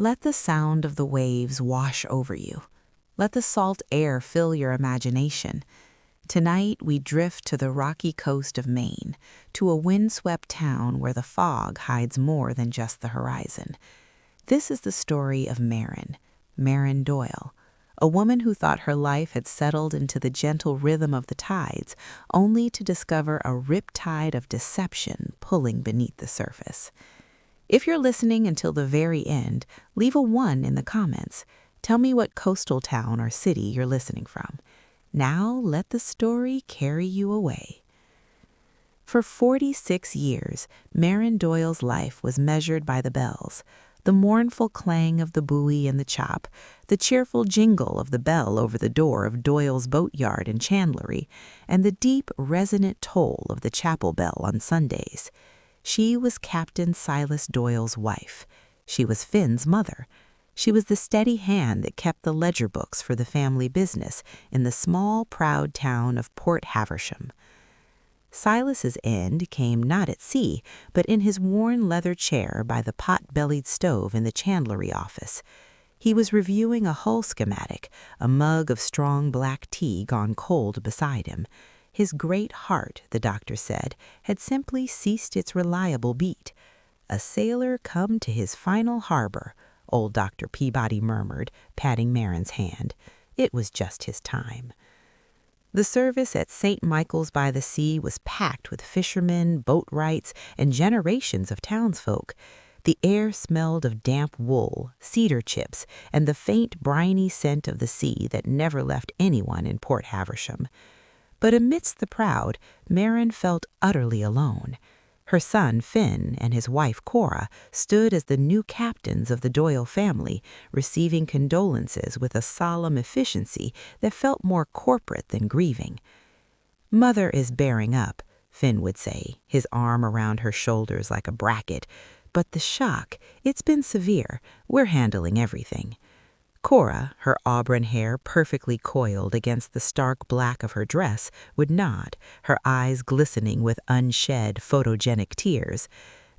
Let the sound of the waves wash over you. Let the salt air fill your imagination. Tonight we drift to the rocky coast of Maine, to a windswept town where the fog hides more than just the horizon. This is the story of Maren Doyle, a woman who thought her life had settled into the gentle rhythm of the tides, only to discover a riptide of deception pulling beneath the surface. If you're listening until the very end, leave a 1 in the comments. Tell me what coastal town or city you're listening from. Now let the story carry you away. For 46 years, Maren Doyle's life was measured by the bells, the mournful clang of the buoy and the chop, the cheerful jingle of the bell over the door of Doyle's boatyard in Chandlery, and the deep, resonant toll of the chapel bell on Sundays. She was Captain Silas Doyle's wife. She was Finn's mother. She was the steady hand that kept the ledger books for the family business in the small, proud town of Port Haversham. Silas's end came not at sea, but in his worn leather chair by the pot-bellied stove in the chandlery office. He was reviewing a hull schematic, a mug of strong black tea gone cold beside him. His great heart, the doctor said, had simply ceased its reliable beat. A sailor come to his final harbor, old Dr. Peabody murmured, patting Maren's hand. It was just his time. The service at St. Michael's by the Sea was packed with fishermen, boatwrights, and generations of townsfolk. The air smelled of damp wool, cedar chips, and the faint, briny scent of the sea that never left anyone in Port Haversham. But amidst the crowd, Maren felt utterly alone. Her son, Finn, and his wife, Cora, stood as the new captains of the Doyle family, receiving condolences with a solemn efficiency that felt more corporate than grieving. "Mother is bearing up," Finn would say, his arm around her shoulders like a bracket. "But the shock, it's been severe. We're handling everything." Cora, her auburn hair perfectly coiled against the stark black of her dress, would nod, her eyes glistening with unshed photogenic tears.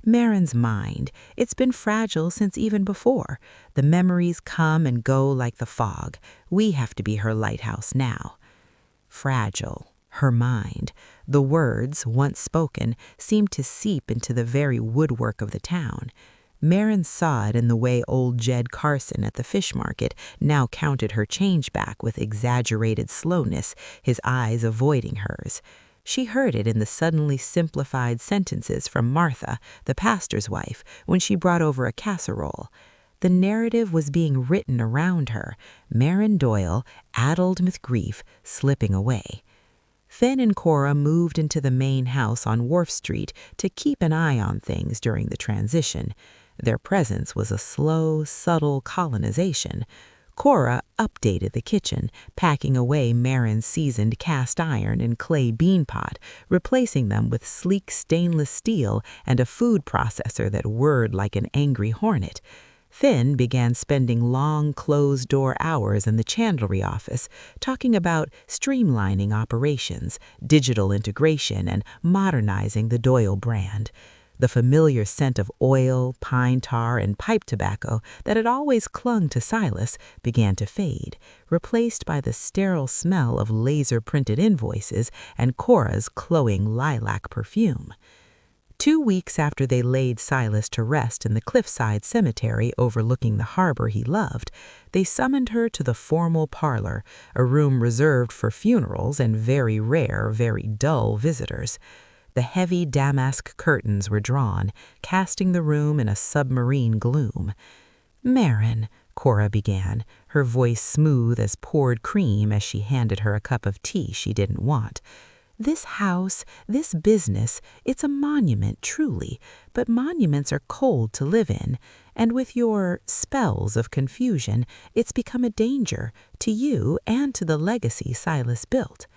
Maren's mind, it's been fragile since even before. The memories come and go like the fog. We have to be her lighthouse now. Fragile, her mind. The words, once spoken, seemed to seep into the very woodwork of the town. Maren saw it in the way old Jed Carson at the fish market now counted her change back with exaggerated slowness, his eyes avoiding hers. She heard it in the suddenly simplified sentences from Martha, the pastor's wife, when she brought over a casserole. The narrative was being written around her, Maren Doyle, addled with grief, slipping away. Finn and Cora moved into the Maine house on Wharf Street to keep an eye on things during the transition. Their presence was a slow, subtle colonization. Cora updated the kitchen, packing away Maren's seasoned cast iron and clay bean pot, replacing them with sleek stainless steel and a food processor that whirred like an angry hornet. Finn began spending long, closed-door hours in the chandlery office, talking about streamlining operations, digital integration, and modernizing the Doyle brand. The familiar scent of oil, pine tar, and pipe tobacco that had always clung to Silas began to fade, replaced by the sterile smell of laser-printed invoices and Cora's cloying lilac perfume. 2 weeks after they laid Silas to rest in the cliffside cemetery overlooking the harbor he loved, they summoned her to the formal parlor, a room reserved for funerals and very rare, very dull visitors. The heavy damask curtains were drawn, casting the room in a submarine gloom. "Maren," Cora began, her voice smooth as poured cream as she handed her a cup of tea she didn't want. "This house, this business, it's a monument, truly, but monuments are cold to live in, and with your spells of confusion, it's become a danger to you and to the legacy Silas built."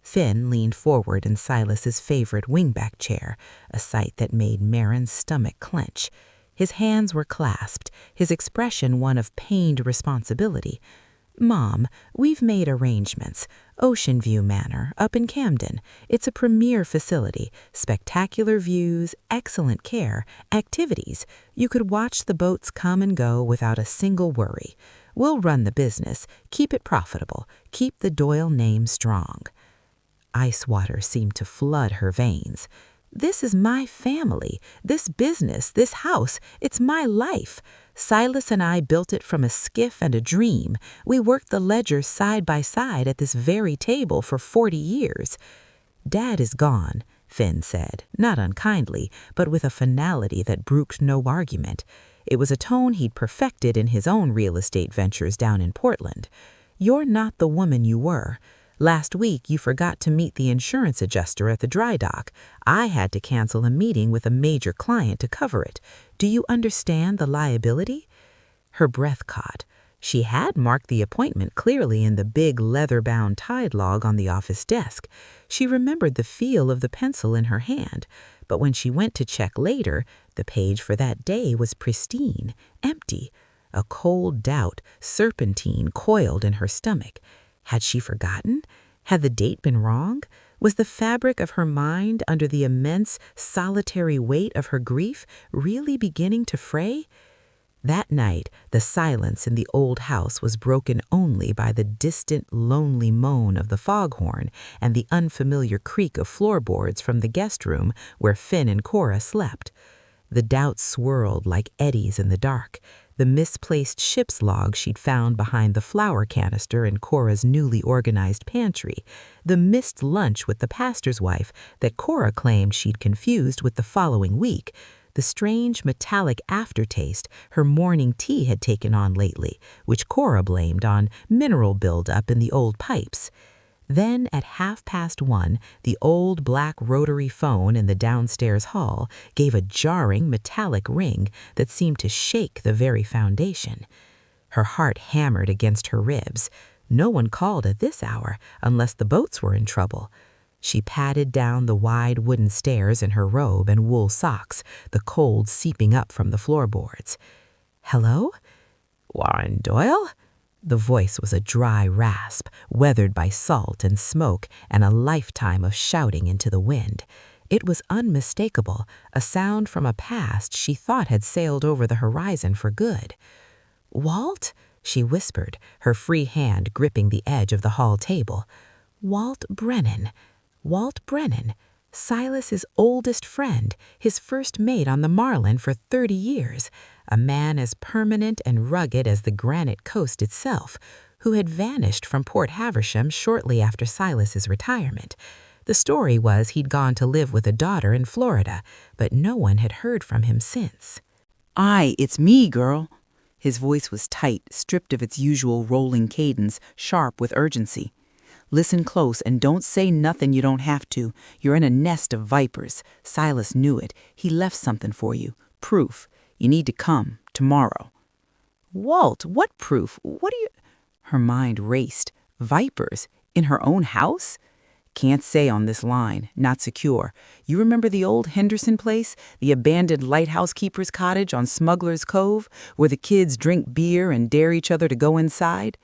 Finn leaned forward in Silas's favorite wingback chair, a sight that made Maren's stomach clench. His hands were clasped, his expression one of pained responsibility. Mom, we've made arrangements. Ocean View Manor, up in Camden. It's a premier facility, spectacular views, excellent care, activities. You could watch the boats come and go without a single worry. We'll run the business, keep it profitable, keep the Doyle name strong. Ice water seemed to flood her veins. This is my family, this business, this house. It's my life. Silas and I built it from a skiff and a dream. We worked the ledger side by side at this very table for 40 years. Dad is gone, Finn said, not unkindly, but with a finality that brooked no argument. It was a tone he'd perfected in his own real estate ventures down in Portland. You're not the woman you were. Last week, you forgot to meet the insurance adjuster at the dry dock. I had to cancel a meeting with a major client to cover it. Do you understand the liability? Her breath caught. She had marked the appointment clearly in the big leather-bound tide log on the office desk. She remembered the feel of the pencil in her hand. But when she went to check later, the page for that day was pristine, empty. A cold doubt, serpentine, coiled in her stomach. Had she forgotten? Had the date been wrong? Was the fabric of her mind, under the immense, solitary weight of her grief, really beginning to fray? That night, the silence in the old house was broken only by the distant, lonely moan of the foghorn and the unfamiliar creak of floorboards from the guest room where Finn and Cora slept. The doubts swirled like eddies in the dark. The misplaced ship's log she'd found behind the flour canister in Cora's newly organized pantry, the missed lunch with the pastor's wife that Cora claimed she'd confused with the following week, the strange metallic aftertaste her morning tea had taken on lately, which Cora blamed on mineral buildup in the old pipes. Then, at 1:30, the old black rotary phone in the downstairs hall gave a jarring metallic ring that seemed to shake the very foundation. Her heart hammered against her ribs. No one called at this hour unless the boats were in trouble. She padded down the wide wooden stairs in her robe and wool socks, the cold seeping up from the floorboards. "Hello? Maren Doyle?" The voice was a dry rasp, weathered by salt and smoke and a lifetime of shouting into the wind. It was unmistakable, a sound from a past she thought had sailed over the horizon for good. "Walt?" she whispered, her free hand gripping the edge of the hall table. "Walt Brennan. Walt Brennan, Silas's oldest friend, his first mate on the Marlin for 30 years, a man as permanent and rugged as the granite coast itself, who had vanished from Port Haversham shortly after Silas's retirement. The story was he'd gone to live with a daughter in Florida, but no one had heard from him since. "Aye, it's me, girl." His voice was tight, stripped of its usual rolling cadence, sharp with urgency. "Listen close and don't say nothing you don't have to. You're in a nest of vipers. Silas knew it. He left something for you. Proof. You need to come. Tomorrow." "Walt, what proof? What do you—" Her mind raced. Vipers? In her own house? "Can't say on this line. Not secure. You remember the old Henderson place? The abandoned lighthouse keeper's cottage on Smuggler's Cove, where the kids drink beer and dare each other to go inside?"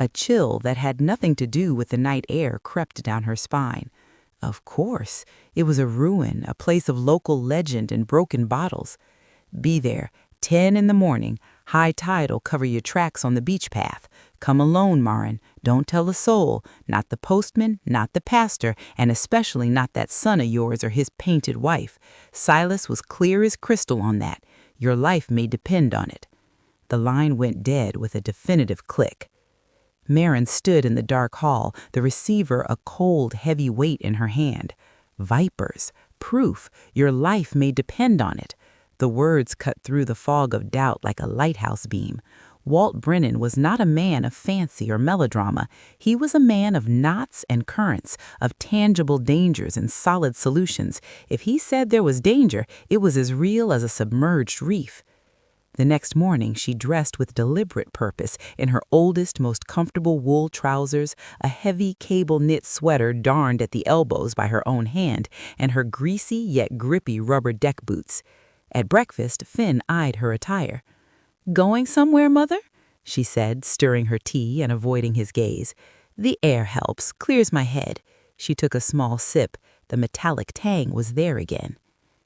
A chill that had nothing to do with the night air crept down her spine. Of course, it was a ruin, a place of local legend and broken bottles. "Be there, 10 in the morning. High tide'll cover your tracks on the beach path. Come alone, Maren. Don't tell a soul, not the postman, not the pastor, and especially not that son of yours or his painted wife. Silas was clear as crystal on that. Your life may depend on it." The line went dead with a definitive click. Maren stood in the dark hall, the receiver a cold, heavy weight in her hand. Vipers. Proof. Your life may depend on it. The words cut through the fog of doubt like a lighthouse beam. Walt Brennan was not a man of fancy or melodrama. He was a man of knots and currents, of tangible dangers and solid solutions. If he said there was danger, it was as real as a submerged reef. The next morning, she dressed with deliberate purpose in her oldest, most comfortable wool trousers, a heavy cable-knit sweater darned at the elbows by her own hand, and her greasy yet grippy rubber deck boots. At breakfast, Finn eyed her attire. "Going somewhere, Mother?" she said, stirring her tea and avoiding his gaze. "The air helps, clears my head." She took a small sip. The metallic tang was there again.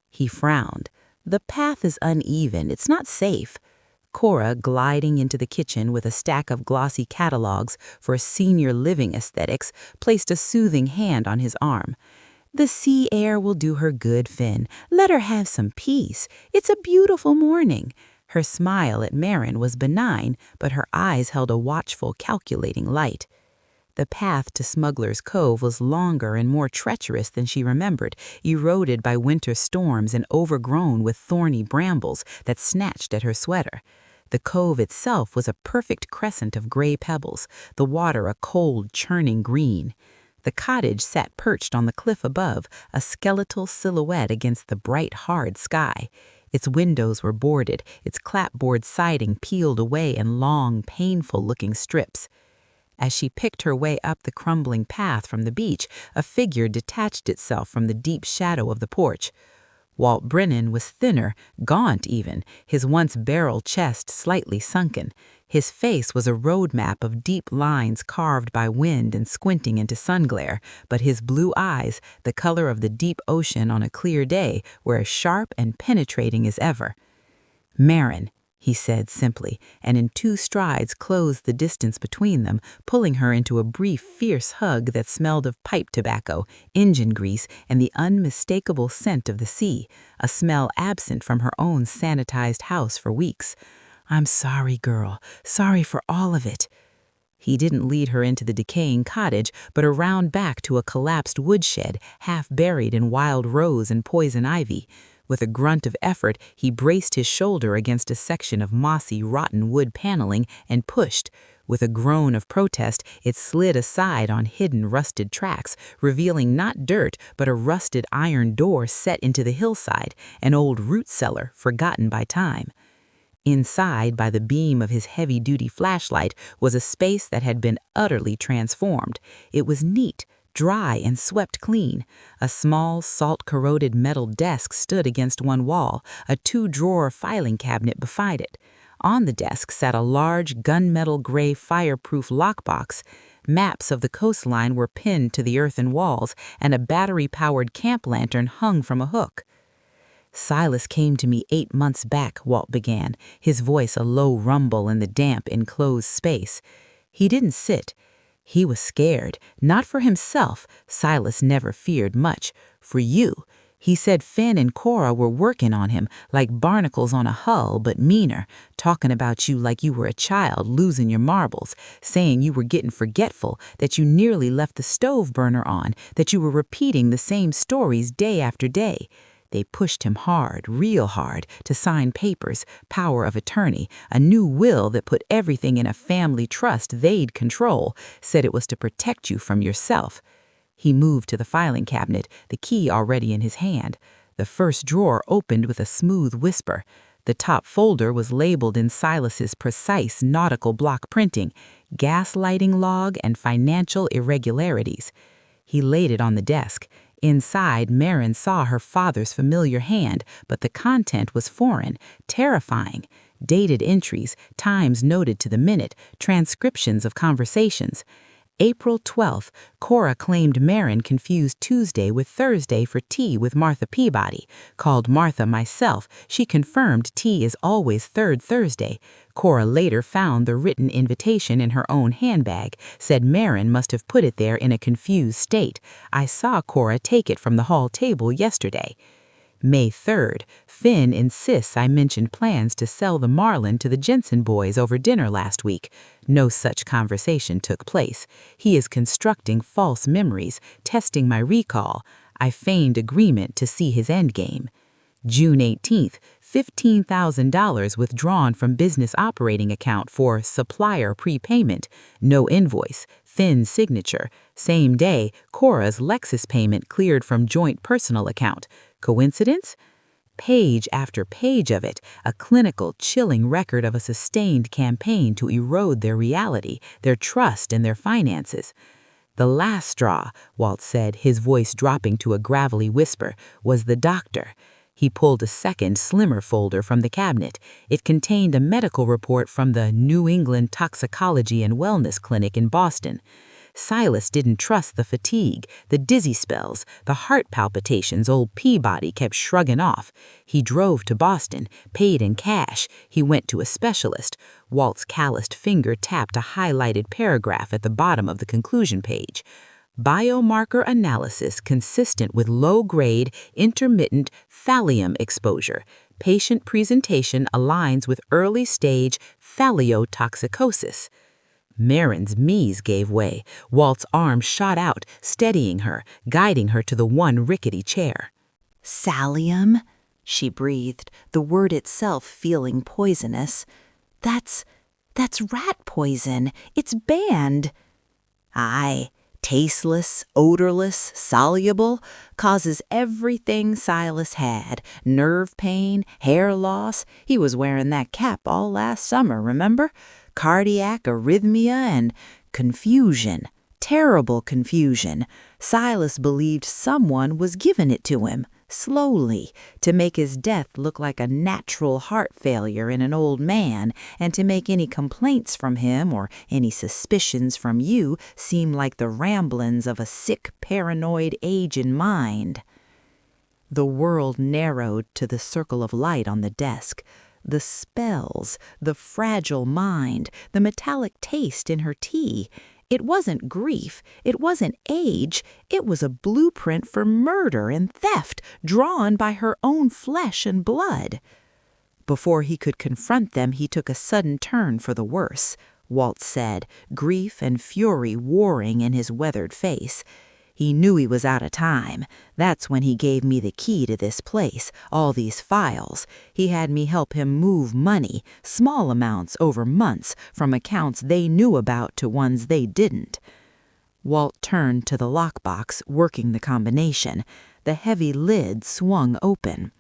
He frowned. "The path is uneven. It's not safe." Cora, gliding into the kitchen with a stack of glossy catalogs for senior living aesthetics, placed a soothing hand on his arm. "The sea air will do her good, Finn. Let her have some peace. It's a beautiful morning." Her smile at Maren was benign, but her eyes held a watchful, calculating light. The path to Smuggler's Cove was longer and more treacherous than she remembered, eroded by winter storms and overgrown with thorny brambles that snatched at her sweater. The cove itself was a perfect crescent of gray pebbles, the water a cold, churning green. The cottage sat perched on the cliff above, a skeletal silhouette against the bright, hard sky. Its windows were boarded, its clapboard siding peeled away in long, painful-looking strips. As she picked her way up the crumbling path from the beach, a figure detached itself from the deep shadow of the porch. Walt Brennan was thinner, gaunt even, his once barrel chest slightly sunken. His face was a road map of deep lines carved by wind and squinting into sun glare, but his blue eyes, the color of the deep ocean on a clear day, were as sharp and penetrating as ever. "Maren," he said simply, and in 2 strides closed the distance between them, pulling her into a brief, fierce hug that smelled of pipe tobacco, engine grease, and the unmistakable scent of the sea, a smell absent from her own sanitized house for weeks. "I'm sorry, girl. Sorry for all of it." He didn't lead her into the decaying cottage, but around back to a collapsed woodshed, half buried in wild rose and poison ivy. With a grunt of effort, he braced his shoulder against a section of mossy, rotten wood paneling and pushed. With a groan of protest, it slid aside on hidden, rusted tracks, revealing not dirt, but a rusted iron door set into the hillside, an old root cellar forgotten by time. Inside, by the beam of his heavy-duty flashlight, was a space that had been utterly transformed. It was neat, dry and swept clean. A small, salt-corroded metal desk stood against one wall, a 2-drawer filing cabinet beside it. On the desk sat a large, gunmetal gray fireproof lockbox. Maps of the coastline were pinned to the earthen walls, and a battery-powered camp lantern hung from a hook. "Silas came to me 8 months back," Walt began, his voice a low rumble in the damp, enclosed space. He didn't sit. He was scared, not for himself. Silas never feared much. For you. He said Finn and Cora were working on him, like barnacles on a hull, but meaner, talking about you like you were a child losing your marbles, saying you were getting forgetful, that you nearly left the stove burner on, that you were repeating the same stories day after day. They pushed him hard, real hard, to sign papers, power of attorney, a new will that put everything in a family trust they'd control, said it was to protect you from yourself. He moved to the filing cabinet, the key already in his hand. The first drawer opened with a smooth whisper. The top folder was labeled in Silas's precise nautical block printing, gaslighting log and financial irregularities. He laid it on the desk. Inside, Maren saw her father's familiar hand, but the content was foreign, terrifying. Dated entries, times noted to the minute, transcriptions of conversations. April 12th, Cora claimed Maren confused Tuesday with Thursday for tea with Martha Peabody. Called Martha myself, she confirmed tea is always third Thursday. Cora later found the written invitation in her own handbag, said Maren must have put it there in a confused state. I saw Cora take it from the hall table yesterday. May 3rd, Finn insists I mentioned plans to sell the Marlin to the Jensen boys over dinner last week. No such conversation took place. He is constructing false memories, testing my recall. I feigned agreement to see his endgame. June 18th, $15,000 withdrawn from business operating account for supplier prepayment. No invoice. Finn's signature. Same day, Cora's Lexus payment cleared from joint personal account. Coincidence? Page after page of it, a clinical, chilling record of a sustained campaign to erode their reality, their trust, and their finances. The last straw, Walt said, his voice dropping to a gravelly whisper, was the doctor. He pulled a second, slimmer folder from the cabinet. It contained a medical report from the New England Toxicology and Wellness Clinic in Boston. Silas didn't trust the fatigue, the dizzy spells, the heart palpitations old Peabody kept shrugging off. He drove to Boston, paid in cash. He went to a specialist. Walt's calloused finger tapped a highlighted paragraph at the bottom of the conclusion page. Biomarker analysis consistent with low-grade, intermittent thallium exposure. Patient presentation aligns with early-stage thaliotoxicosis. Maren's knees gave way. Walt's arm shot out, steadying her, guiding her to the one rickety chair. Thallium, she breathed, the word itself feeling poisonous. That's rat poison. It's banned. Aye, tasteless, odorless, soluble, causes everything Silas had. Nerve pain, hair loss. He was wearing that cap all last summer, remember? Cardiac arrhythmia and confusion. Terrible confusion. Silas believed someone was giving it to him, slowly, to make his death look like a natural heart failure in an old man, and to make any complaints from him or any suspicions from you seem like the ramblings of a sick, paranoid aging mind. The world narrowed to the circle of light on the desk. The spells, the fragile mind, the metallic taste in her tea. It wasn't grief, it wasn't age, it was a blueprint for murder and theft drawn by her own flesh and blood. Before he could confront them, he took a sudden turn for the worse, Walt said, grief and fury warring in his weathered face. He knew he was out of time. That's when he gave me the key to this place, all these files. He had me help him move money, small amounts over months, from accounts they knew about to ones they didn't. Walt turned to the lockbox, working the combination. The heavy lid swung open.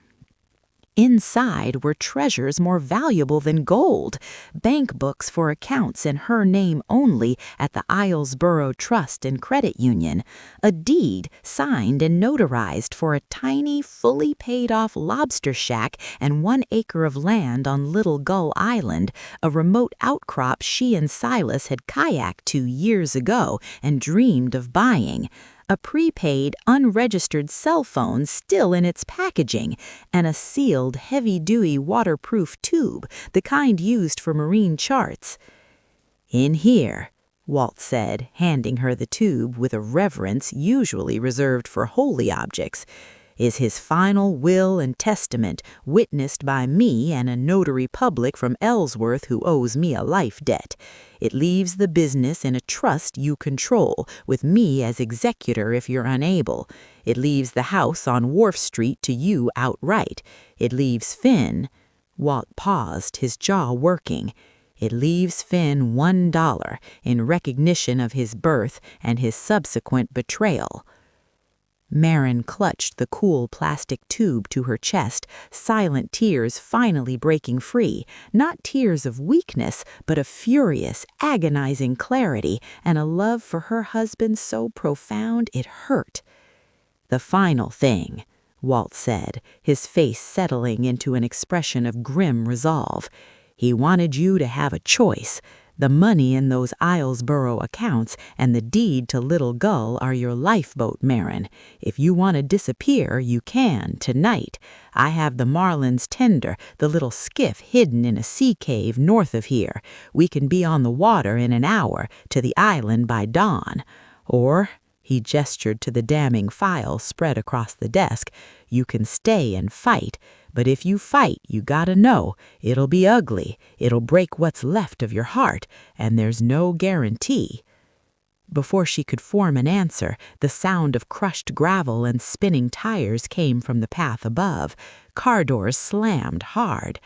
Inside were treasures more valuable than gold, bank books for accounts in her name only at the Islesboro Trust and Credit Union, a deed signed and notarized for a tiny, fully paid-off lobster shack and 1 acre of land on Little Gull Island, a remote outcrop she and Silas had kayaked to years ago and dreamed of buying. A prepaid, unregistered cell phone still in its packaging, and a sealed, heavy-duty waterproof tube, the kind used for marine charts. "In here," Walt said, handing her the tube with a reverence usually reserved for holy objects, "is his final will and testament, witnessed by me and a notary public from Ellsworth who owes me a life debt. It leaves the business in a trust you control, with me as executor if you're unable. It leaves the house on Wharf Street to you outright. It leaves Finn—" Walt paused, his jaw working. "It leaves Finn $1 in recognition of his birth and his subsequent betrayal." Maren clutched the cool plastic tube to her chest, silent tears finally breaking free, not tears of weakness, but of furious, agonizing clarity, and a love for her husband so profound it hurt. "The final thing," Walt said, his face settling into an expression of grim resolve. "He wanted you to have a choice. The money in those Islesboro accounts and the deed to Little Gull are your lifeboat, Maren. If you want to disappear, you can, tonight. I have the Marlin's tender, the little skiff hidden in a sea cave north of here. We can be on the water in an hour, to the island by dawn. Or," he gestured to the damning file spread across the desk, "you can stay and fight. But if you fight, you gotta know, it'll be ugly, it'll break what's left of your heart, and there's no guarantee." Before she could form an answer, the sound of crushed gravel and spinning tires came from the path above. Car doors slammed hard.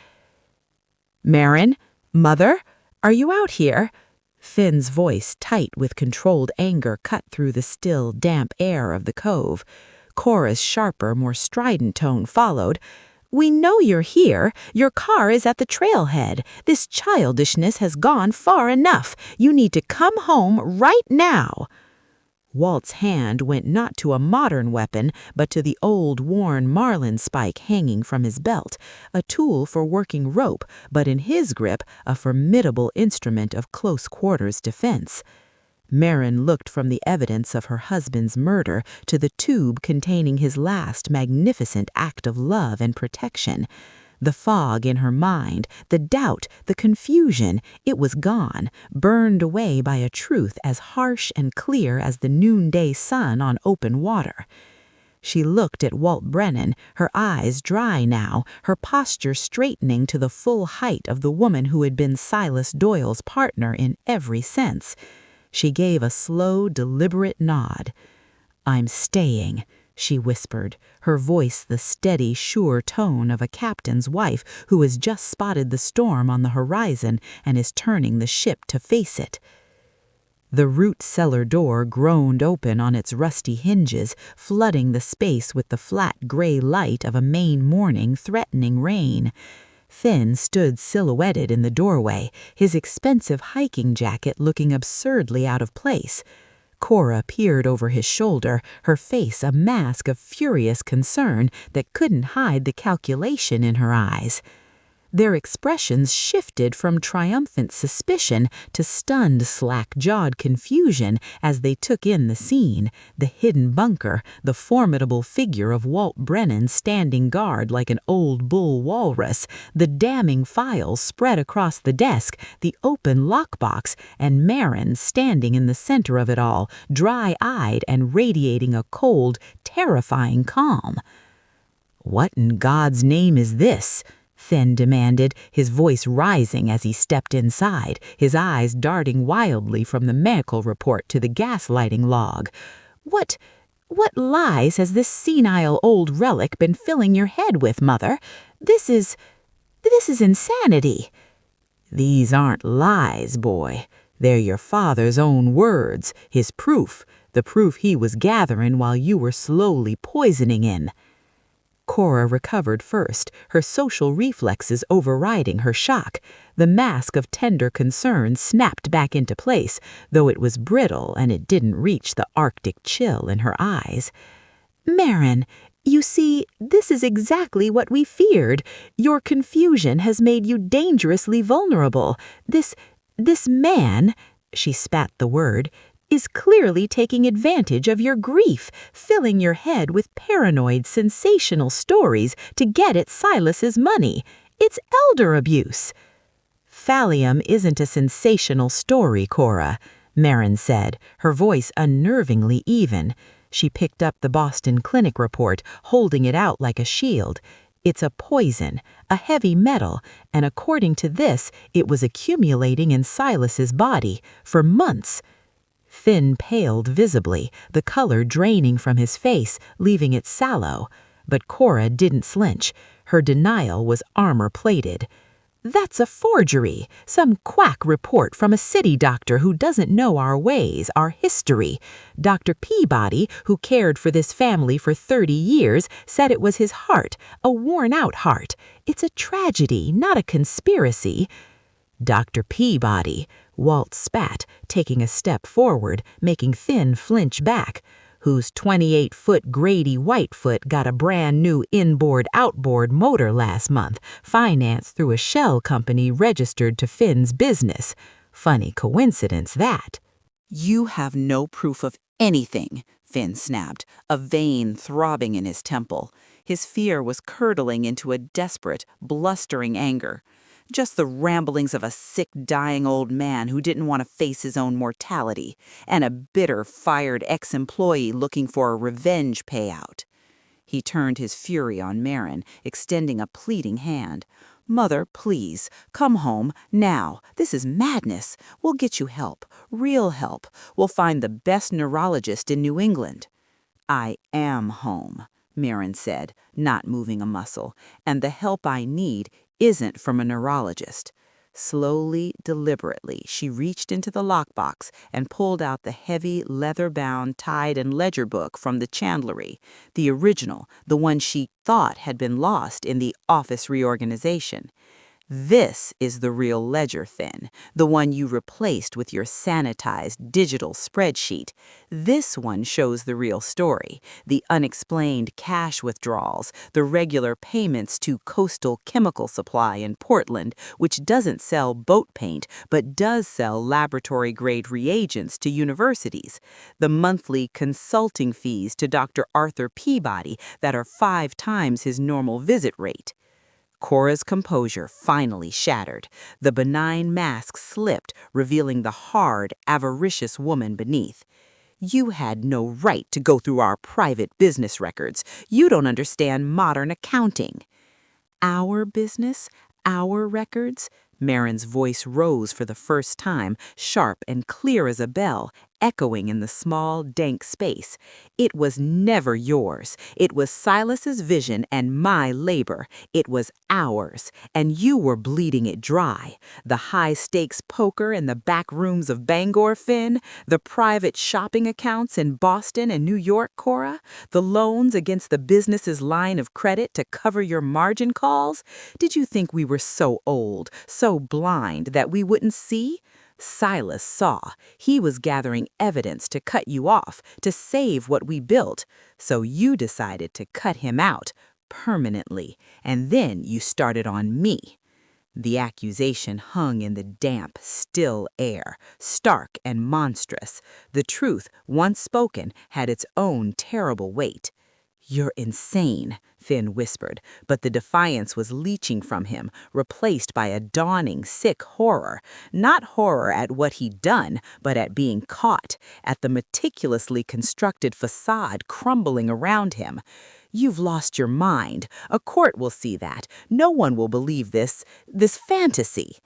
"Maren? Mother? Are you out here?" Finn's voice, tight with controlled anger, cut through the still, damp air of the cove. Cora's sharper, more strident tone followed. "We know you're here. Your car is at the trailhead. This childishness has gone far enough. You need to come home right now." Walt's hand went not to a modern weapon, but to the old, worn marlin spike hanging from his belt, a tool for working rope, but in his grip a formidable instrument of close-quarters defense. Maren looked from the evidence of her husband's murder to the tube containing his last magnificent act of love and protection. The fog in her mind, the doubt, the confusion, it was gone, burned away by a truth as harsh and clear as the noonday sun on open water. She looked at Walt Brennan, her eyes dry now, her posture straightening to the full height of the woman who had been Silas Doyle's partner in every sense. She gave a slow, deliberate nod. "I'm staying," she whispered, her voice the steady, sure tone of a captain's wife who has just spotted the storm on the horizon and is turning the ship to face it. The root cellar door groaned open on its rusty hinges, flooding the space with the flat gray light of a Maine morning threatening rain. Finn stood silhouetted in the doorway, his expensive hiking jacket looking absurdly out of place. Cora peered over his shoulder, her face a mask of furious concern that couldn't hide the calculation in her eyes. Their expressions shifted from triumphant suspicion to stunned, slack-jawed confusion as they took in the scene, the hidden bunker, the formidable figure of Walt Brennan standing guard like an old bull walrus, the damning files spread across the desk, the open lockbox, and Maren standing in the center of it all, dry-eyed and radiating a cold, terrifying calm. "What in God's name is this?" Finn demanded, his voice rising as he stepped inside, his eyes darting wildly from the medical report to the gaslighting log. What lies has this senile old relic been filling your head with, Mother? This is insanity." "These aren't lies, boy. They're your father's own words, his proof, the proof he was gathering while you were slowly poisoning him." Cora recovered first, her social reflexes overriding her shock. The mask of tender concern snapped back into place, though it was brittle and it didn't reach the Arctic chill in her eyes. "Maren, you see, this is exactly what we feared. Your confusion has made you dangerously vulnerable. This man," she spat the word, "is clearly taking advantage of your grief, filling your head with paranoid, sensational stories to get at Silas's money. It's elder abuse." "Thallium isn't a sensational story, Cora," Maren said, her voice unnervingly even. She picked up the Boston Clinic report, holding it out like a shield. "It's a poison, a heavy metal, and according to this, it was accumulating in Silas's body for months." Finn paled visibly, the color draining from his face, leaving it sallow. But Cora didn't flinch. Her denial was armor-plated. "That's a forgery, some quack report from a city doctor who doesn't know our ways, our history. Dr. Peabody, who cared for this family for 30 years, said it was his heart, a worn-out heart. It's a tragedy, not a conspiracy." "Dr. Peabody," Walt spat, taking a step forward, making Finn flinch back, "whose 28-foot Grady Whitefoot got a brand-new inboard-outboard motor last month, financed through a shell company registered to Finn's business. Funny coincidence, that." "You have no proof of anything," Finn snapped, a vein throbbing in his temple. His fear was curdling into a desperate, blustering anger. Just the ramblings of a sick, dying old man who didn't want to face his own mortality, and a bitter, fired ex-employee looking for a revenge payout. He turned his fury on Maren, extending a pleading hand. "Mother, please, come home, now. This is madness. We'll get you help, real help. We'll find the best neurologist in New England." "I am home," Maren said, not moving a muscle, "and the help I need isn't from a neurologist." Slowly, deliberately, she reached into the lockbox and pulled out the heavy, leather-bound tide and ledger book from the chandlery, the original, the one she thought had been lost in the office reorganization. This is the real ledger, Finn, the one you replaced with your sanitized digital spreadsheet. This one shows the real story, the unexplained cash withdrawals, the regular payments to Coastal Chemical Supply in Portland, which doesn't sell boat paint but does sell laboratory-grade reagents to universities, the monthly consulting fees to Dr. Arthur Peabody that are 5 times his normal visit rate. Cora's composure finally shattered. The benign mask slipped, revealing the hard, avaricious woman beneath. You had no right to go through our private business records. You don't understand modern accounting. Our business? Our records? Maren's voice rose for the first time, sharp and clear as a bell, echoing in the small, dank space. It was never yours. It was Silas's vision and my labor. It was ours, and you were bleeding it dry. The high-stakes poker in the back rooms of Bangor, Finn, the private shopping accounts in Boston and New York, Cora, the loans against the business's line of credit to cover your margin calls. Did you think we were so old, so blind that we wouldn't see? Silas saw. He was gathering evidence to cut you off, to save what we built. So you decided to cut him out, permanently, and then you started on me. The accusation hung in the damp, still air, stark and monstrous. The truth, once spoken, had its own terrible weight. "You're insane," Finn whispered, but the defiance was leaching from him, replaced by a dawning, sick horror. Not horror at what he'd done, but at being caught, at the meticulously constructed facade crumbling around him. "You've lost your mind. A court will see that. No one will believe this fantasy."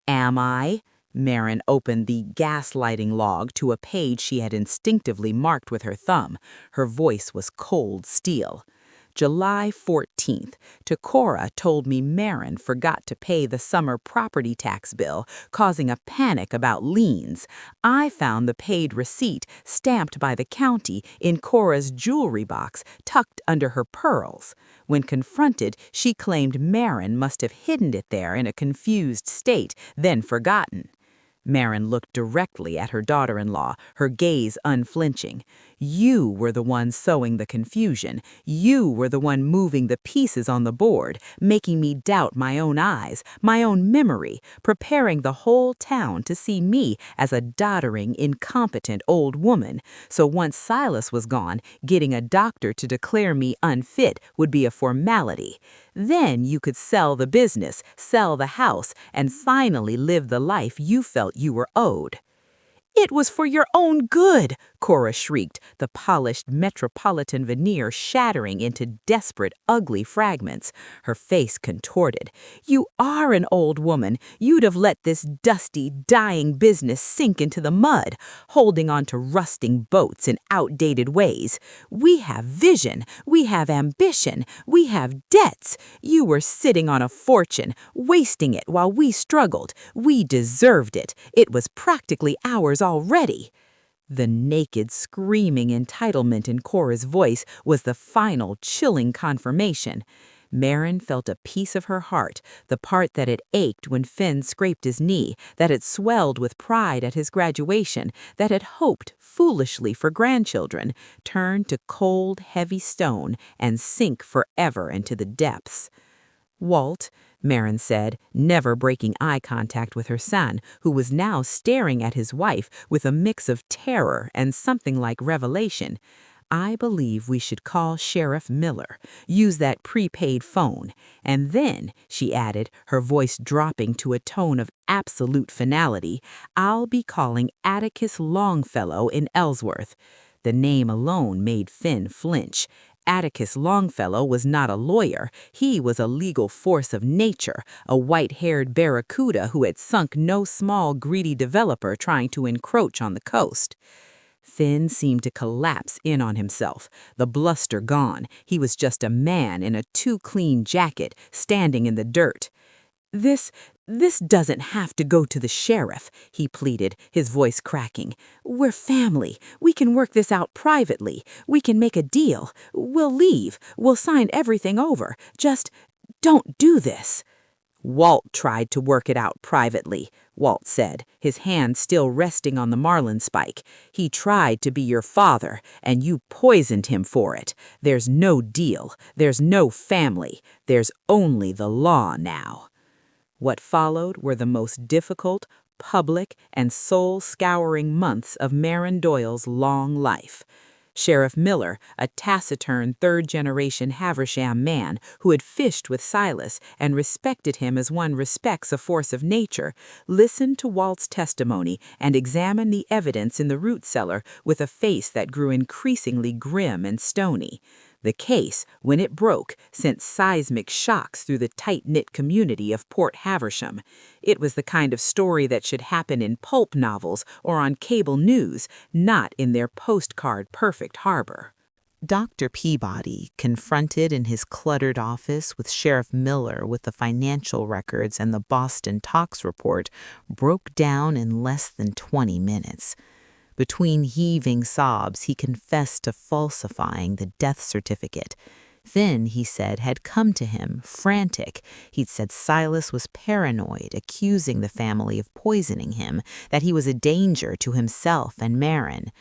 "Am I?" Maren opened the gaslighting log to a page she had instinctively marked with her thumb. Her voice was cold steel. "July 14th, Cora told me Maren forgot to pay the summer property tax bill, causing a panic about liens. I found the paid receipt stamped by the county in Cora's jewelry box tucked under her pearls. When confronted, she claimed Maren must have hidden it there in a confused state, then forgotten." Maren looked directly at her daughter-in-law, her gaze unflinching. "You were the one sowing the confusion. You were the one moving the pieces on the board, making me doubt my own eyes, my own memory, preparing the whole town to see me as a doddering, incompetent old woman. So once Silas was gone, getting a doctor to declare me unfit would be a formality. Then you could sell the business, sell the house, and finally live the life you felt you were owed." "It was for your own good!" Cora shrieked, the polished metropolitan veneer shattering into desperate, ugly fragments. Her face contorted. "You are an old woman. You'd have let this dusty, dying business sink into the mud, holding on to rusting boats and outdated ways. We have vision. We have ambition. We have debts. You were sitting on a fortune, wasting it while we struggled. We deserved it. It was practically ours already." The naked, screaming entitlement in Cora's voice was the final, chilling confirmation. Maren felt a piece of her heart, the part that had ached when Finn scraped his knee, that had swelled with pride at his graduation, that had hoped foolishly for grandchildren, turn to cold, heavy stone and sink forever into the depths. "Walt," Maren said, never breaking eye contact with her son, who was now staring at his wife with a mix of terror and something like revelation, "I believe we should call Sheriff Miller, use that prepaid phone. And then," she added, her voice dropping to a tone of absolute finality, "I'll be calling Atticus Longfellow in Ellsworth." The name alone made Finn flinch. Atticus Longfellow was not a lawyer. He was a legal force of nature, a white-haired barracuda who had sunk no small greedy developer trying to encroach on the coast. Finn seemed to collapse in on himself, the bluster gone. He was just a man in a too-clean jacket, standing in the dirt. This doesn't have to go to the sheriff," he pleaded, his voice cracking. "We're family. We can work this out privately. We can make a deal. We'll leave. We'll sign everything over. Just don't do this." Walt tried to work it out privately, Walt said, his hand still resting on the marlinspike. He tried to be your father, and you poisoned him for it. There's no deal. There's no family. There's only the law now. What followed were the most difficult, public, and soul-scouring months of Maren Doyle's long life. Sheriff Miller, a taciturn third-generation Haversham man who had fished with Silas and respected him as one respects a force of nature, listened to Walt's testimony and examined the evidence in the root cellar with a face that grew increasingly grim and stony. The case, when it broke, sent seismic shocks through the tight-knit community of Port Haversham. It was the kind of story that should happen in pulp novels or on cable news, not in their postcard-perfect harbor. Dr. Peabody, confronted in his cluttered office with Sheriff Miller with the financial records and the Boston Tox report, broke down in less than 20 minutes. Between heaving sobs, he confessed to falsifying the death certificate. Finn, he said, had come to him, frantic. He'd said Silas was paranoid, accusing the family of poisoning him, that he was a danger to himself and Maren.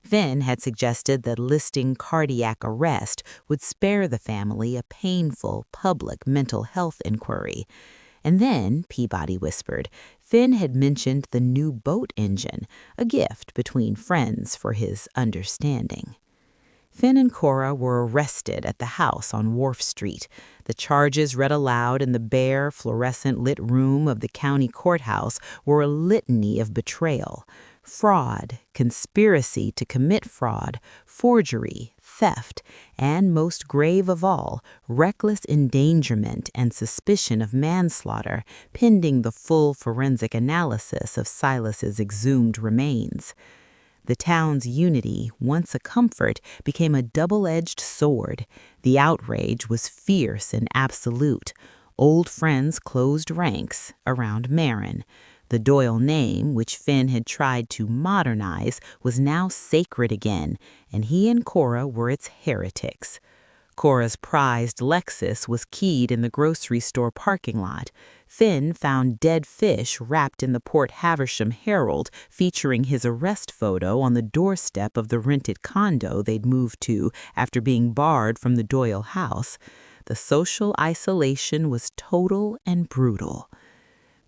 Finn had suggested that listing cardiac arrest would spare the family a painful public mental health inquiry. And then, Peabody whispered, Finn had mentioned the new boat engine, a gift between friends for his understanding. Finn and Cora were arrested at the house on Wharf Street. The charges read aloud in the bare, fluorescent-lit room of the county courthouse were a litany of betrayal. Fraud, conspiracy to commit fraud, forgery, theft, and, most grave of all, reckless endangerment and suspicion of manslaughter, pending the full forensic analysis of Silas's exhumed remains. The town's unity, once a comfort, became a double-edged sword. The outrage was fierce and absolute. Old friends closed ranks around Maren. The Doyle name, which Finn had tried to modernize, was now sacred again, and he and Cora were its heretics. Cora's prized Lexus was keyed in the grocery store parking lot. Finn found dead fish wrapped in the Port Haversham Herald, featuring his arrest photo on the doorstep of the rented condo they'd moved to after being barred from the Doyle house. The social isolation was total and brutal.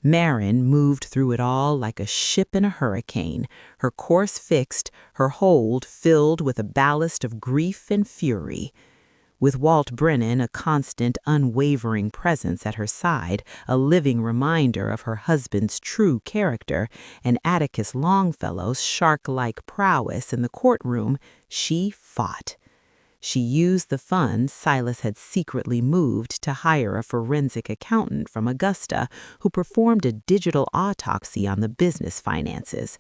Maren moved through it all like a ship in a hurricane, her course fixed, her hold filled with a ballast of grief and fury. With Walt Brennan, a constant, unwavering presence at her side, a living reminder of her husband's true character, and Atticus Longfellow's shark-like prowess in the courtroom, she fought. She used the funds Silas had secretly moved to hire a forensic accountant from Augusta who performed a digital autopsy on the business finances.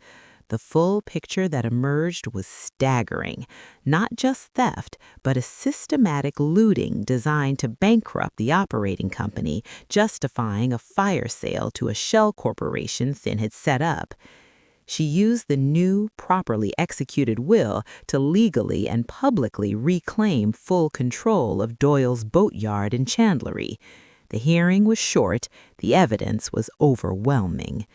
The full picture that emerged was staggering. Not just theft, but a systematic looting designed to bankrupt the operating company, justifying a fire sale to a shell corporation Finn had set up. She used the new, properly executed will to legally and publicly reclaim full control of Doyle's boatyard in Chandlery. The hearing was short, the evidence was overwhelming.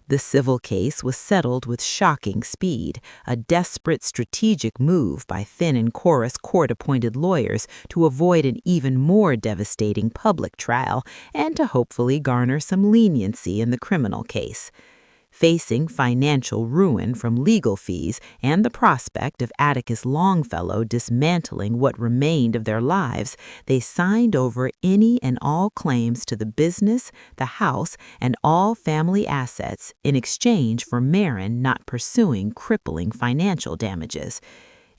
The civil case was settled with shocking speed, a desperate strategic move by Finn and Cora's court-appointed lawyers to avoid an even more devastating public trial and to hopefully garner some leniency in the criminal case. Facing financial ruin from legal fees and the prospect of Atticus Longfellow dismantling what remained of their lives, they signed over any and all claims to the business, the house, and all family assets in exchange for Maren not pursuing crippling financial damages.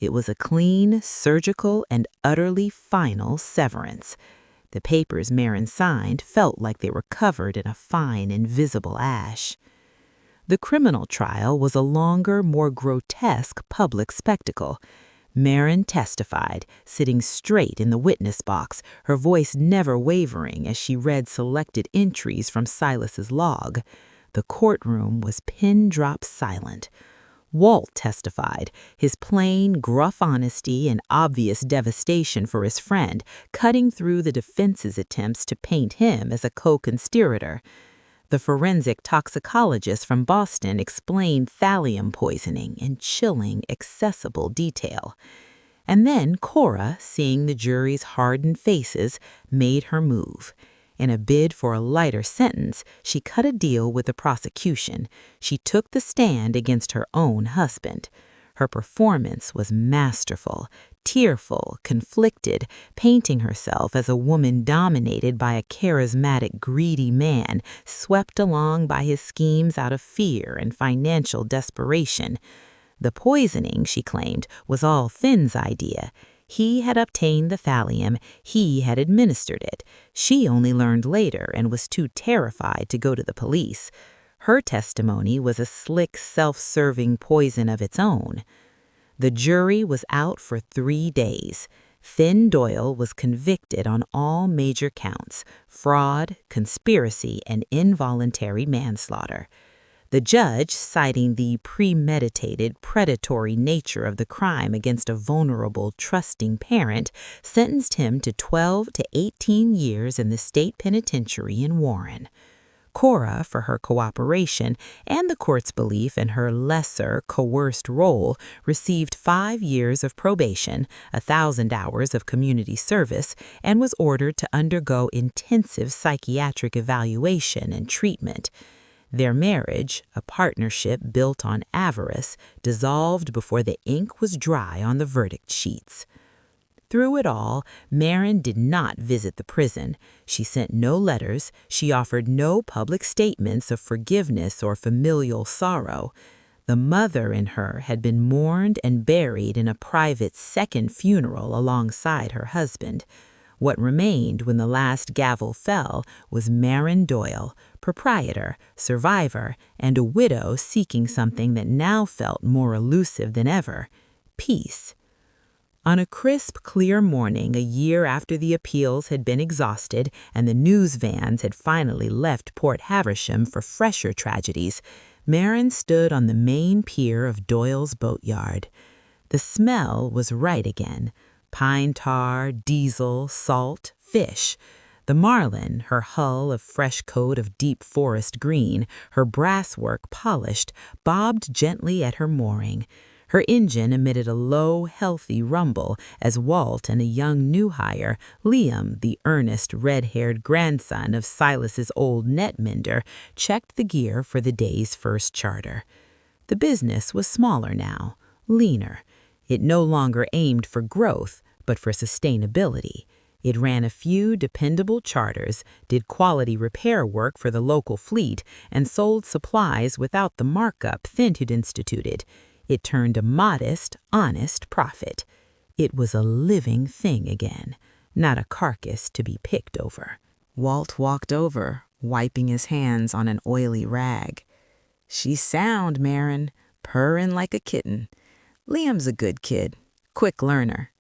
It was a clean, surgical, and utterly final severance. The papers Maren signed felt like they were covered in a fine, invisible ash. The criminal trial was a longer, more grotesque public spectacle. Maren testified, sitting straight in the witness box, her voice never wavering as she read selected entries from Silas's log. The courtroom was pin-drop silent. Walt testified, his plain, gruff honesty and obvious devastation for his friend cutting through the defense's attempts to paint him as a co-conspirator. The forensic toxicologist from Boston explained thallium poisoning in chilling, accessible detail. And then Cora, seeing the jury's hardened faces, made her move. In a bid for a lighter sentence, she cut a deal with the prosecution. She took the stand against her own husband. Her performance was masterful, tearful, conflicted, painting herself as a woman dominated by a charismatic, greedy man, swept along by his schemes out of fear and financial desperation. The poisoning, she claimed, was all Finn's idea. He had obtained the thallium, he had administered it. She only learned later and was too terrified to go to the police. Her testimony was a slick, self-serving poison of its own. The jury was out for 3 days. Finn Doyle was convicted on all major counts: fraud, conspiracy, and involuntary manslaughter. The judge, citing the premeditated, predatory nature of the crime against a vulnerable, trusting parent, sentenced him to 12 to 18 years in the state penitentiary in Warren. Cora, for her cooperation and the court's belief in her lesser, coerced role, received 5 years of probation, 1,000 hours of community service, and was ordered to undergo intensive psychiatric evaluation and treatment. Their marriage, a partnership built on avarice, dissolved before the ink was dry on the verdict sheets. Through it all, Maren did not visit the prison. She sent no letters. She offered no public statements of forgiveness or familial sorrow. The mother in her had been mourned and buried in a private second funeral alongside her husband. What remained when the last gavel fell was Maren Doyle, proprietor, survivor, and a widow seeking something that now felt more elusive than ever: peace. On a crisp, clear morning a year after the appeals had been exhausted and the news vans had finally left Port Haversham for fresher tragedies, Maren stood on the main pier of Doyle's boatyard. The smell was right again: pine tar, diesel, salt, fish. The Marlin, her hull of fresh coat of deep forest green, her brasswork polished, bobbed gently at her mooring. Her engine emitted a low, healthy rumble as Walt and a young new hire, Liam, the earnest, red-haired grandson of Silas's old net mender, checked the gear for the day's first charter. The business was smaller now, leaner. It no longer aimed for growth, but for sustainability. It ran a few dependable charters, did quality repair work for the local fleet, and sold supplies without the markup Finn had instituted. It turned a modest, honest profit. It was a living thing again, not a carcass to be picked over. Walt walked over, wiping his hands on an oily rag. "She's sound, Maren, purring like a kitten. Liam's a good kid, quick learner."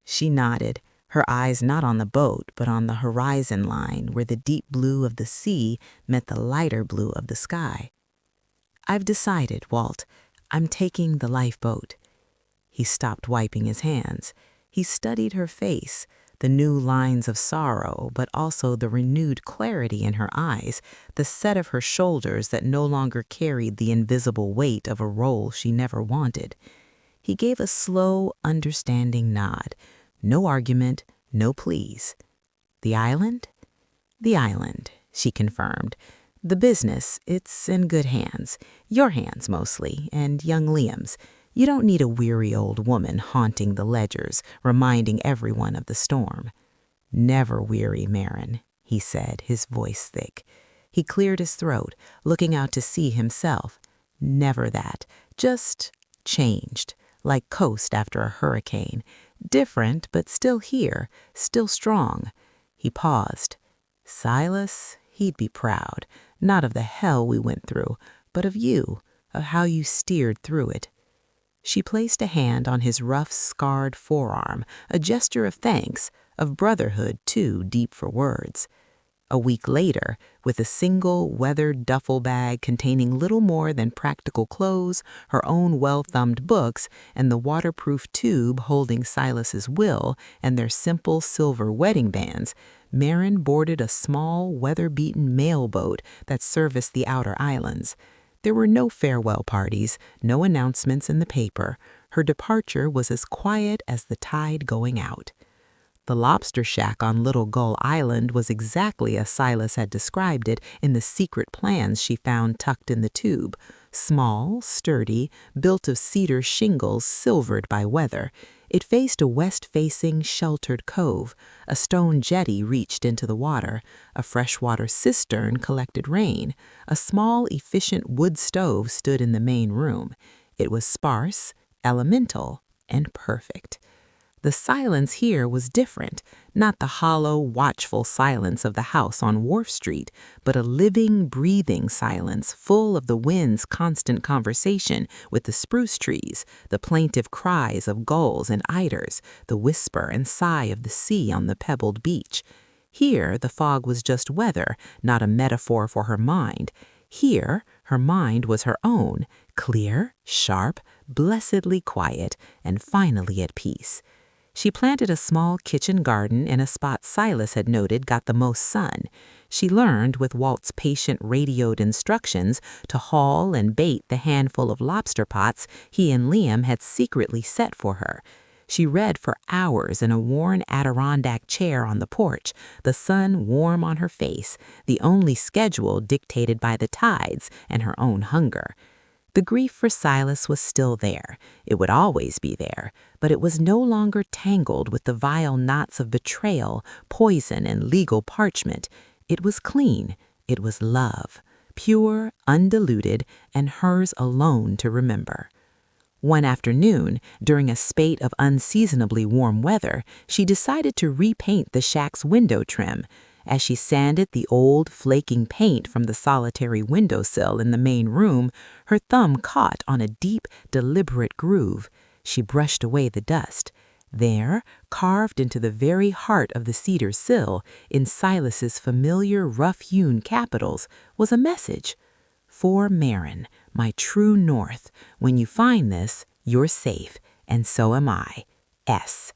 She nodded, her eyes not on the boat, but on the horizon line where the deep blue of the sea met the lighter blue of the sky. "I've decided, Walt. I'm taking the lifeboat." He stopped wiping his hands. He studied her face, the new lines of sorrow, but also the renewed clarity in her eyes, the set of her shoulders that no longer carried the invisible weight of a role she never wanted. He gave a slow, understanding nod. No argument, no pleas. "The island?" "The island," she confirmed. "The business, it's in good hands. Your hands, mostly, and young Liam's. You don't need a weary old woman haunting the ledgers, reminding everyone of the storm." "Never weary, Maren," he said, his voice thick. He cleared his throat, looking out to sea himself. "Never that. Just changed, like coast after a hurricane. Different, but still here, still strong." He paused. "Silas, he'd be proud, not of the hell we went through, but of you, of how you steered through it." She placed a hand on his rough, scarred forearm, a gesture of thanks, of brotherhood too deep for words. A week later, with a single weathered duffel bag containing little more than practical clothes, her own well-thumbed books, and the waterproof tube holding Silas's will and their simple silver wedding bands, Maren boarded a small, weather-beaten mailboat that serviced the outer islands. There were no farewell parties, no announcements in the paper. Her departure was as quiet as the tide going out. The lobster shack on Little Gull Island was exactly as Silas had described it in the secret plans she found tucked in the tube. Small, sturdy, built of cedar shingles silvered by weather. It faced a west-facing, sheltered cove. A stone jetty reached into the water. A freshwater cistern collected rain. A small, efficient wood stove stood in the main room. It was sparse, elemental, and perfect. The silence here was different, not the hollow, watchful silence of the house on Wharf Street, but a living, breathing silence full of the wind's constant conversation with the spruce trees, the plaintive cries of gulls and eiders, the whisper and sigh of the sea on the pebbled beach. Here, the fog was just weather, not a metaphor for her mind. Here, her mind was her own, clear, sharp, blessedly quiet, and finally at peace. She planted a small kitchen garden in a spot Silas had noted got the most sun. She learned, with Walt's patient radioed instructions, to haul and bait the handful of lobster pots he and Liam had secretly set for her. She read for hours in a worn Adirondack chair on the porch, the sun warm on her face, the only schedule dictated by the tides and her own hunger. The grief for Silas was still there. It would always be there, but it was no longer tangled with the vile knots of betrayal, poison, and legal parchment. It was clean. It was love, pure, undiluted, and hers alone to remember. One afternoon, during a spate of unseasonably warm weather, she decided to repaint the shack's window trim. As she sanded the old, flaking paint from the solitary windowsill in the main room, her thumb caught on a deep, deliberate groove. She brushed away the dust. There, carved into the very heart of the cedar sill, in Silas's familiar, rough-hewn capitals, was a message. For Maren, my true north, when you find this, you're safe, and so am I. S.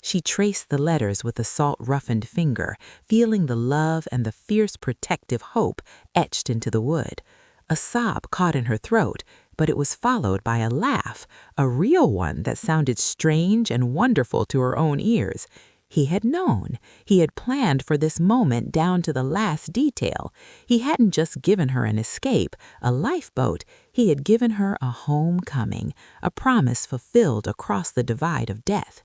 She traced the letters with a salt-roughened finger, feeling the love and the fierce protective hope etched into the wood. A sob caught in her throat, but it was followed by a laugh, a real one that sounded strange and wonderful to her own ears. He had known. He had planned for this moment down to the last detail. He hadn't just given her an escape, a lifeboat. He had given her a homecoming, a promise fulfilled across the divide of death.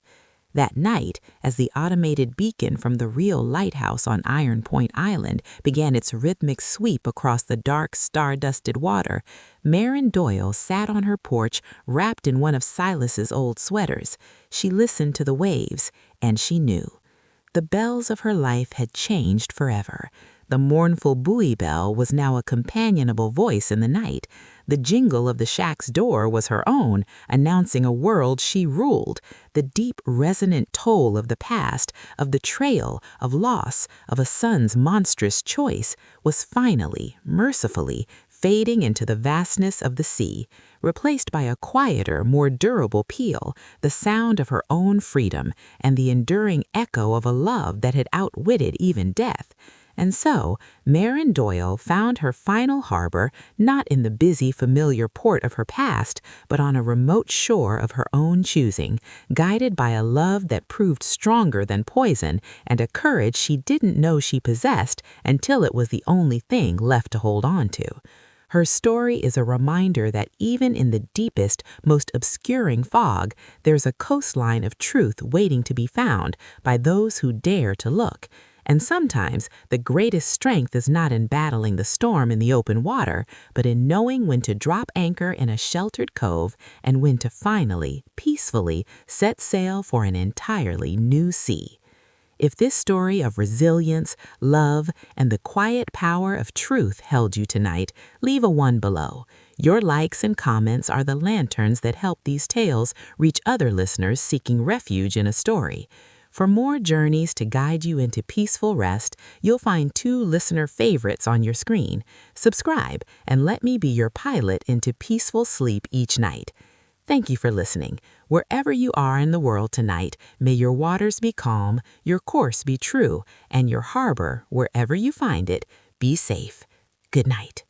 That night, as the automated beacon from the real lighthouse on Iron Point Island began its rhythmic sweep across the dark, star-dusted water, Maren Doyle sat on her porch wrapped in one of Silas's old sweaters. She listened to the waves, and she knew. The bells of her life had changed forever. The mournful buoy bell was now a companionable voice in the night. The jingle of the shack's door was her own, announcing a world she ruled. The deep, resonant toll of the past, of betrayal, of loss, of a son's monstrous choice, was finally, mercifully, fading into the vastness of the sea, replaced by a quieter, more durable peal, the sound of her own freedom, and the enduring echo of a love that had outwitted even death. And so, Maren Doyle found her final harbor not in the busy, familiar port of her past, but on a remote shore of her own choosing, guided by a love that proved stronger than poison and a courage she didn't know she possessed until it was the only thing left to hold on to. Her story is a reminder that even in the deepest, most obscuring fog, there's a coastline of truth waiting to be found by those who dare to look. And sometimes the greatest strength is not in battling the storm in the open water, but in knowing when to drop anchor in a sheltered cove and when to finally, peacefully set sail for an entirely new sea. If this story of resilience, love, and the quiet power of truth held you tonight, leave a 1 below. Your likes and comments are the lanterns that help these tales reach other listeners seeking refuge in a story. For more journeys to guide you into peaceful rest, you'll find 2 listener favorites on your screen. Subscribe and let me be your pilot into peaceful sleep each night. Thank you for listening. Wherever you are in the world tonight, may your waters be calm, your course be true, and your harbor, wherever you find it, be safe. Good night.